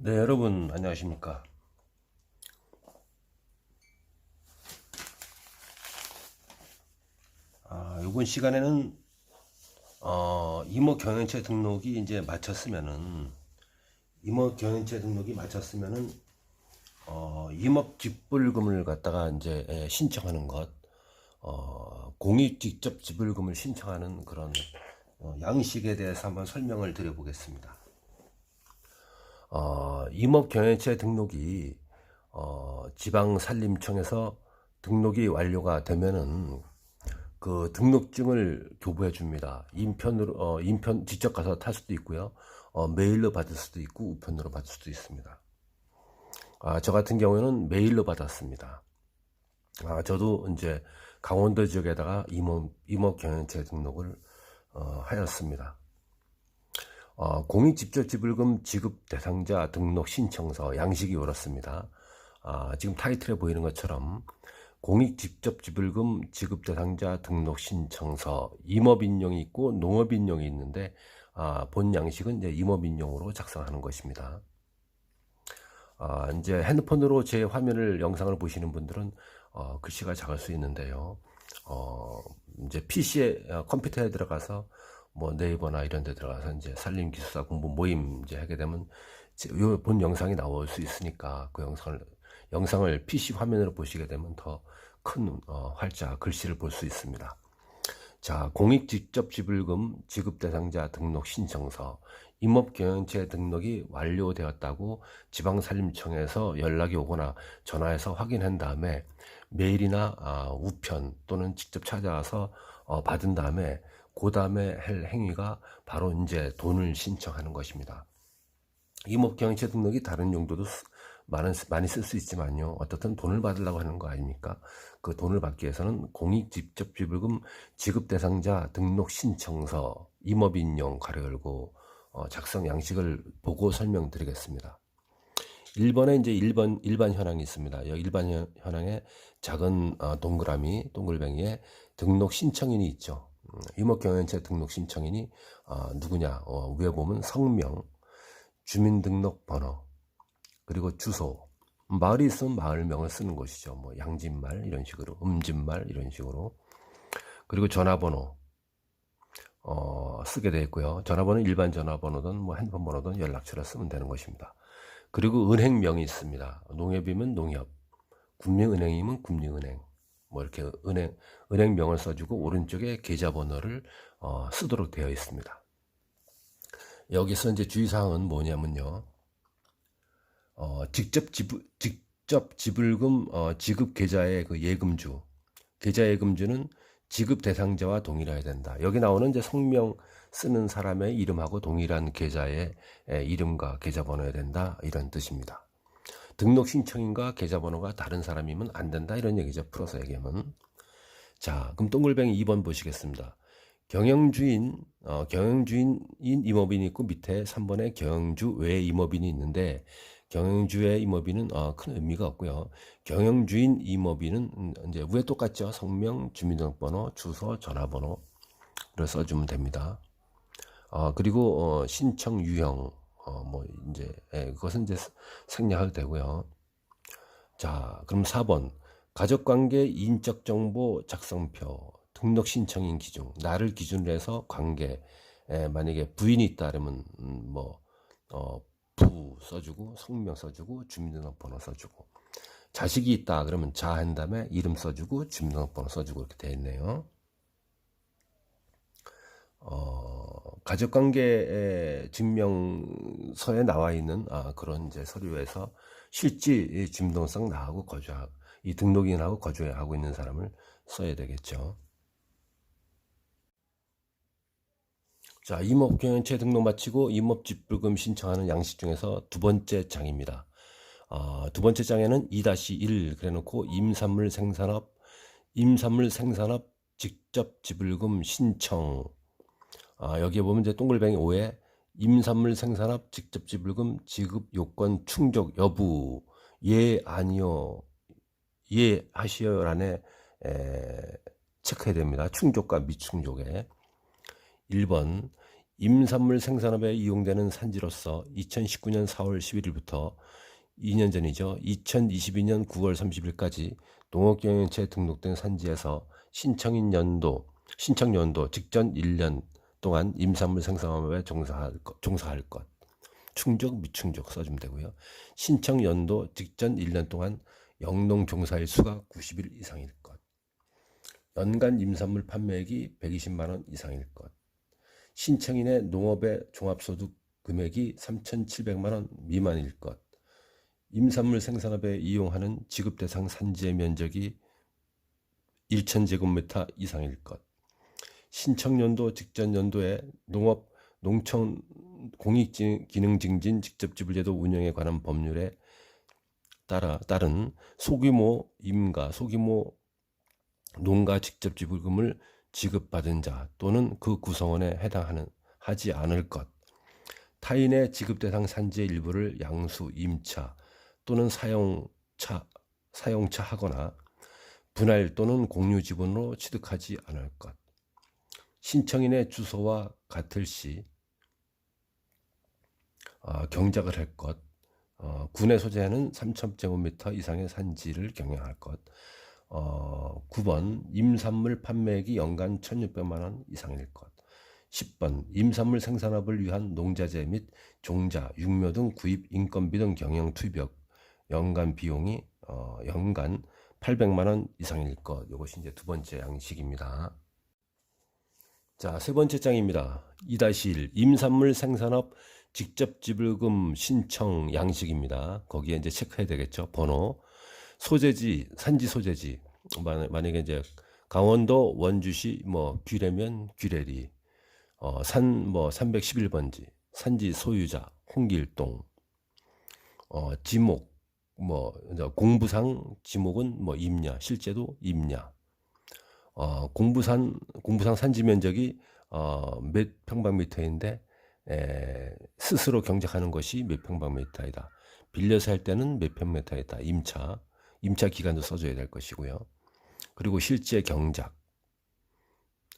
네, 여러분 안녕하십니까? 이번 시간에는 임업경영체 등록이 이제 마쳤으면은 임업직불금을 갖다가 이제 신청하는 것, 공익직접지불금을 신청하는 그런 양식에 대해서 한번 설명을 드려보겠습니다. 임업경영체 등록이 지방산림청에서 등록이 완료가 되면은 그 등록증을 교부해 줍니다. 인편 직접 가서 탈 수도 있고요. 메일로 받을 수도 있고 우편으로 받을 수도 있습니다. 저 같은 경우에는 메일로 받았습니다. 저도 이제 강원도 지역에다가 임업경영체 등록을 하였습니다. 공익직접지불금 지급 대상자 등록 신청서 양식이 이렇습니다. 지금 타이틀에 보이는 것처럼 공익직접지불금 지급 대상자 등록 신청서, 임업인용이 있고 농업인용이 있는데 본 양식은 이제 임업인용으로 작성하는 것입니다. 이제 핸드폰으로 제 화면을 영상을 보시는 분들은 글씨가 작을 수 있는데요. 이제 PC에 컴퓨터에 들어가서 뭐 네이버나 이런 데 들어가서 이제 산림기술사 공부 모임 이제 하게 되면 본 영상이 나올 수 있으니까 그 영상을 PC 화면으로 보시게 되면 더 큰 활자 글씨를 볼 수 있습니다. 자, 공익직접지불금 지급 대상자 등록 신청서, 임업경영체 등록이 완료되었다고 지방산림청에서 연락이 오거나 전화해서 확인한 다음에 메일이나 우편 또는 직접 찾아와서 받은 다음에 그 다음에 할 행위가 바로 이제 돈을 신청하는 것입니다. 임업경영체 등록이 다른 용도도 많이 쓸 수 있지만요. 어떻든 돈을 받으려고 하는 거 아닙니까? 그 돈을 받기 위해서는 공익직접지불금 지급 대상자 등록 신청서, 임업인용 가로 열고 작성 양식을 보고 설명드리겠습니다. 1번에 이제 일반 현황이 있습니다. 여기 일반 현황에 작은 동글뱅이에 등록 신청인이 있죠. 임업경영체 등록 신청인이 누구냐? 위에 보면 성명, 주민등록번호, 그리고 주소, 마을이 있으면 마을명을 쓰는 것이죠. 뭐 양진말 이런 식으로, 음진말 이런 식으로. 그리고 전화번호 쓰게 되어 있고요. 전화번호는 일반 전화번호든 뭐 핸드폰 번호든 연락처를 쓰면 되는 것입니다. 그리고 은행명이 있습니다. 농협이면 농협, 국민은행이면 국민은행, 뭐 이렇게 은행명을 써주고 오른쪽에 계좌번호를 쓰도록 되어 있습니다. 여기서 이제 주의사항은 뭐냐면요. 직접 지불금 지급 계좌의 그 예금주, 계좌 예금주는 지급 대상자와 동일해야 된다. 여기 나오는 이제 성명 쓰는 사람의 이름하고 동일한 계좌의 이름과 계좌번호여야 된다. 이런 뜻입니다. 등록 신청인과 계좌번호가 다른 사람이면 안 된다. 이런 얘기죠. 풀어서 얘기하면. 자, 그럼 동글뱅이 2번 보시겠습니다. 경영주인 임업인이 있고 밑에 3번에 경영주 외 임업인이 있는데 경영주의 임업인은 큰 의미가 없고요. 경영주인 임업인은 이제 위에 똑같죠. 성명, 주민등록번호, 주소, 전화번호를 써주면 됩니다. 그리고 신청 유형 뭐 이제 그것은 이제 생략해도 되고요. 자, 그럼 4번 가족관계 인적 정보 작성표, 등록 신청인 기준, 나를 기준으로 해서 관계, 만약에 부인이 있다 그러면 부 써주고 성명 써주고 주민등록번호 써주고, 자식이 있다 그러면 자 한 다음에 이름 써주고 주민등록번호 써주고 이렇게 되어 있네요. 가족관계 증명서에 나와 있는 그런 이제 서류에서 실제 주민등록상 나하고 이 등록인하고 거주하고 있는 사람을 써야 되겠죠. 자, 임업경영체 등록 마치고 임업직불금 신청하는 양식 중에서 두 번째 장입니다. 두 번째 장에는 2-1 그래놓고 임산물 생산업 직접 지불금 신청. 여기에 보면 이제 동글뱅이 5에 임산물 생산업 직접 지불금 지급 요건 충족 여부, 예 아니요, 예 하시오 안에 체크해야 됩니다. 충족과 미충족에. 1번 임산물 생산업에 이용되는 산지로서 2019년 4월 11일부터 2년 전이죠. 2022년 9월 30일까지 농업경영체에 등록된 산지에서 신청 연도 직전 1년 동안 임산물 생산업에 종사할 것. 충족, 미충족 써주면 되고요. 신청 연도 직전 1년 동안 영농 종사일 수가 90일 이상일 것. 연간 임산물 판매액이 120만 원 이상일 것. 신청인의 농업의 종합소득 금액이 3,700만 원 미만일 것. 임산물 생산업에 이용하는 지급 대상 산지의 면적이 1,000제곱미터 이상일 것. 신청 연도 직전 연도에 농촌 공익기능증진 직접지불제도 운영에 관한 법률에 따른 소규모 농가 직접지불금을 지급받은 자 또는 그 구성원에 하지 않을 것. 타인의 지급 대상 산지의 일부를 양수, 임차 또는 사용차 하거나 분할 또는 공유 지분으로 취득하지 않을 것. 신청인의 주소와 같을 시 경작을 할 것. 군에 소재하는 3,000제곱미터 이상의 산지를 경영할 것. 9번 임산물 판매액이 연간 1,600만 원 이상일 것. 10번 임산물 생산업을 위한 농자재 및 종자, 육묘 등 구입, 인건비 등 경영 투입역 연간 비용이 연간 800만 원 이상일 것. 이것이 이제 두 번째 양식입니다. 자, 세 번째 장입니다. 2-1 임산물 생산업 직접 지불금 신청 양식입니다. 거기에 이제 체크해야 되겠죠. 번호, 소재지, 산지 소재지. 만약에 이제 강원도 원주시 귀래면 귀래리, 311번지, 산지 소유자 홍길동, 지목, 공부상 지목은 임야, 실제도 임야. 공부상 산지 면적이 몇 평방미터인데 스스로 경작하는 것이 몇 평방미터이다. 빌려서 할 때는 몇 평미터이다. 임차 기간도 써줘야 될 것이고요. 그리고 실제 경작,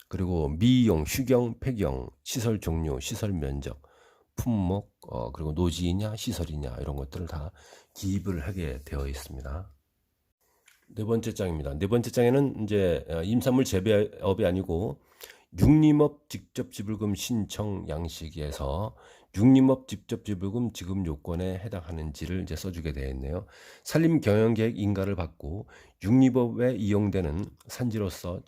그리고 미용, 휴경, 폐경, 시설 종류, 시설 면적, 품목, 그리고 노지이냐 시설이냐 이런 것들을 다 기입을 하게 되어 있습니다. 네 번째 장입니다. 네 번째 장에는 이제 임산물 재배업이 아니고 육림업 직접지불금 신청 양식에서 육림업 직접지불금 지급 요건에 해당하는지를 이제 써주게 되어 있네요. 산림경영계획 인가를 받고 육림업에 이용되는 산지로서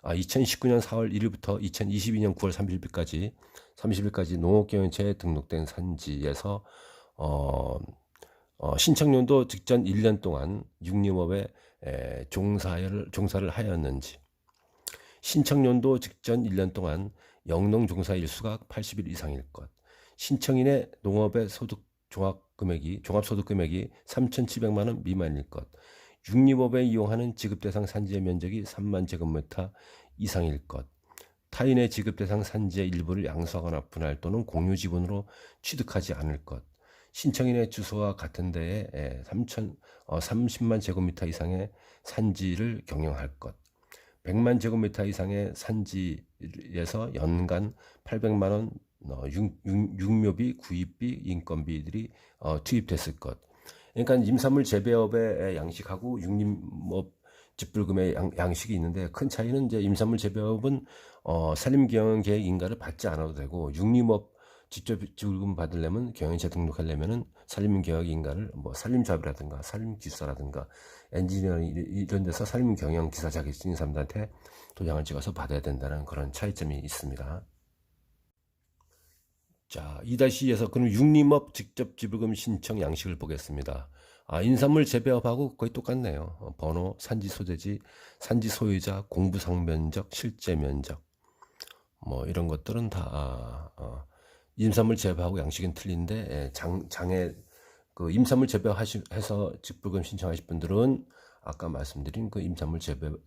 2019년 4월 1일부터 2022년 9월 30일까지 농업경영체에 등록된 산지에서 신청연도 직전 1년 동안 육림업에 종사를 하였는지, 신청연도 직전 1년 동안 영농종사 일수가 80일 이상일 것, 신청인의 농업의 종합소득금액이 3,700만 원 미만일 것, 육림업에 이용하는 지급대상 산지의 면적이 3만 제곱미터 이상일 것, 타인의 지급대상 산지의 일부를 양수하거나 분할 또는 공유 지분으로 취득하지 않을 것, 신청인의 주소와 같은 데에 30만 제곱미터 이상의 산지를 경영할 것, 100만 제곱미터 이상의 산지에서 연간 800만 원 육묘비, 구입비, 인건비들이 투입됐을 것. 그러니까 임산물 재배업의 양식하고 육림업 직불금의 양식이 있는데, 큰 차이는 이제 임산물 재배업은 산림경영계획 인가를 받지 않아도 되고, 육림업 직접 지불금 받으려면, 경영체 등록하려면은 산림경영 인가를 산림조합이라든가 산림기사라든가 엔지니어링 이런 데서 산림경영기사 자격증 있는 사람들한테 도장을 찍어서 받아야 된다는 그런 차이점이 있습니다. 자, 2-2에서 그럼 육림업 직접 지불금 신청 양식을 보겠습니다. 인산물 재배업하고 거의 똑같네요. 번호, 산지 소재지, 산지 소유자, 공부상 면적, 실제 면적, 이런 것들은 다 임산물 재배하고 양식은 틀린데, 장에 임산물 재배해서 직불금 신청하실 분들은 아까 말씀드린 그 임산물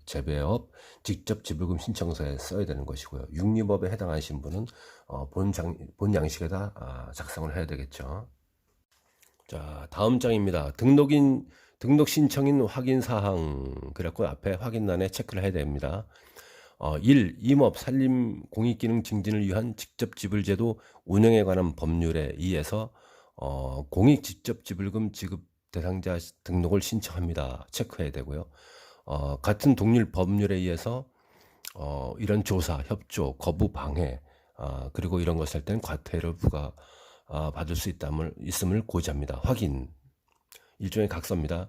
재배업 직접 지불금 신청서에 써야 되는 것이고요. 육림업에 해당하신 분은 본 양식에다 작성을 해야 되겠죠. 자, 다음 장입니다. 등록 신청인 확인 사항. 그래갖고 앞에 확인란에 체크를 해야 됩니다. 1. 임업 산림 공익기능 증진을 위한 직접지불제도 운영에 관한 법률에 의해서 공익직접지불금 지급 대상자 등록을 신청합니다. 체크해야 되고요. 같은 동일 법률에 의해서 이런 조사, 협조, 거부, 방해 그리고 이런 것을 할 때는 과태료 부과 받을 수 있음을 고지합니다. 확인. 일종의 각서입니다.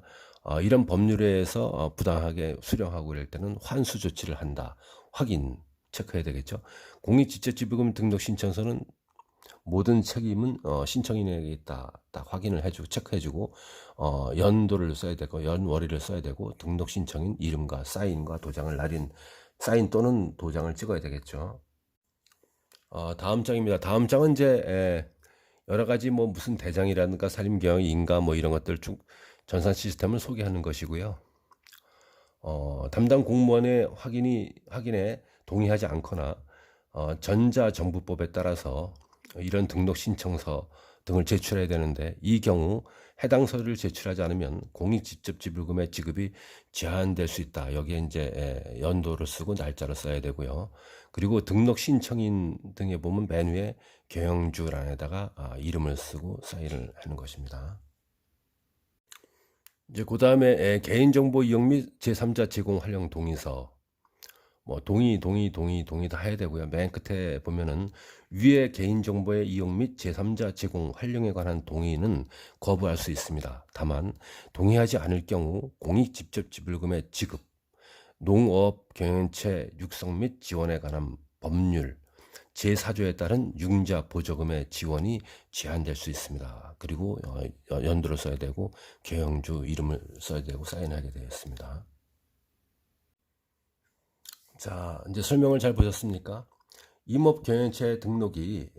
이런 법률에 의해서 부당하게 수령하고 이럴 때는 환수 조치를 한다. 확인. 체크해야 되겠죠. 공익직접지불금 등록 신청서는 모든 책임은 신청인에게 있다. 딱 확인을 해주고 체크해주고 연도를 써야 되고 연월일을 써야 되고 등록 신청인 이름과 사인과 도장을 사인 또는 도장을 찍어야 되겠죠. 다음 장입니다. 다음 장은 이제 여러 가지 뭐 무슨 대장이라든가 산림경영 인가 뭐 이런 것들 중 전산 시스템을 소개하는 것이고요. 담당 공무원의 확인에 동의하지 않거나 전자정부법에 따라서 이런 등록 신청서 등을 제출해야 되는데 이 경우 해당 서류를 제출하지 않으면 공익직접지불금의 지급이 제한될 수 있다. 여기에 이제 연도를 쓰고 날짜를 써야 되고요. 그리고 등록 신청인 등에 보면 맨 위에 경영주란에다가 이름을 쓰고 사인을 하는 것입니다. 이제 그 다음에 개인정보 이용 및 제3자 제공 활용 동의서 뭐 동의 다 해야 되고요. 맨 끝에 보면은 위에 개인정보의 이용 및 제3자 제공 활용에 관한 동의는 거부할 수 있습니다. 다만 동의하지 않을 경우 공익직접지불금의 지급, 농업 경영체 육성 및 지원에 관한 법률, 제4조에 따른 융자 보조금의 지원이 제한될 수 있습니다. 그리고 연도를 써야 되고 경영주 이름을 써야 되고 사인하게 되어 있습니다. 자, 이제 설명을 잘 보셨습니까? 임업 경영체 등록이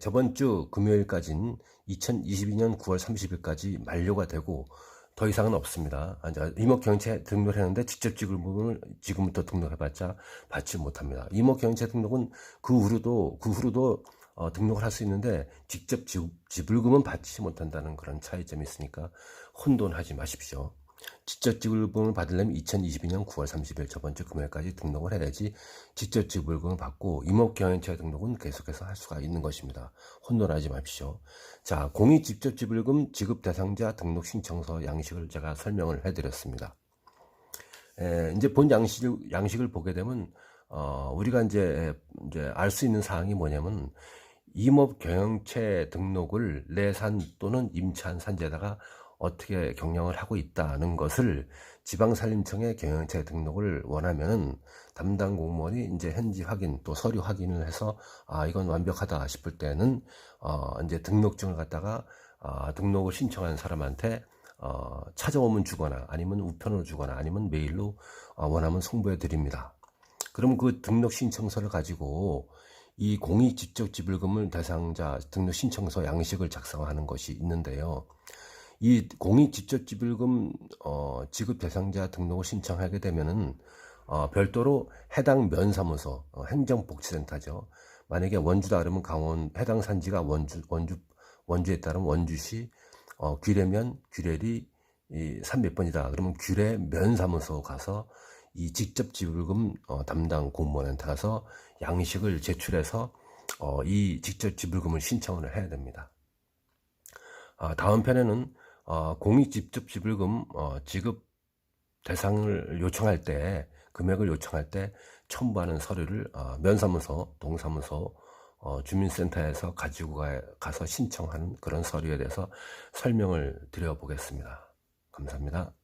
저번 주 금요일까지는 2022년 9월 30일까지 만료가 되고 더 이상은 없습니다. 임업 경영체 등록을 했는데 직접 지급을 지금부터 등록해봤자 받지 못합니다. 임업 경영체 등록은 그 후로도 등록을 할 수 있는데 직접 지불금은 받지 못한다는 그런 차이점이 있으니까 혼돈하지 마십시오. 직접 지불금을 받으려면 2022년 9월 30일 저번 주 금요일까지 등록을 해야지 직접 지불금을 받고 임업 경영체 등록은 계속해서 할 수가 있는 것입니다. 혼돈하지 마십시오. 자, 공익 직접 지불금 지급 대상자 등록 신청서 양식을 제가 설명을 해드렸습니다. 이제 본 양식을 보게 되면 우리가 이제 알 수 있는 사항이 뭐냐면 임업 경영체 등록을 내산 또는 임차한 산지에다가 어떻게 경영을 하고 있다는 것을 지방산림청의 경영체 등록을 원하면은 담당 공무원이 이제 현지 확인 또 서류 확인을 해서 이건 완벽하다 싶을 때는 이제 등록증을 갖다가 등록을 신청한 사람한테 찾아오면 주거나 아니면 우편으로 주거나 아니면 메일로 원하면 송부해 드립니다. 그럼 그 등록 신청서를 가지고 이 공익직접지불금을 대상자 등록 신청서 양식을 작성하는 것이 있는데요. 이 공익직접지불금 지급 대상자 등록을 신청하게 되면은 별도로 해당 면사무소 행정복지센터죠. 만약에 원주다 그러면 해당 산지가 원주에 따르면 원주시 규례면 규례리 3몇 번이다 그러면 규례 면사무소 가서 이 직접지불금 담당 공무원한테 가서 양식을 제출해서 이 직접지불금을 신청을 해야 됩니다. 다음 편에는 공익직접지불금 지급 대상을 요청할 때 금액을 요청할 때 첨부하는 서류를 면사무소, 동사무소, 주민센터에서 가지고 가서 신청하는 그런 서류에 대해서 설명을 드려보겠습니다. 감사합니다.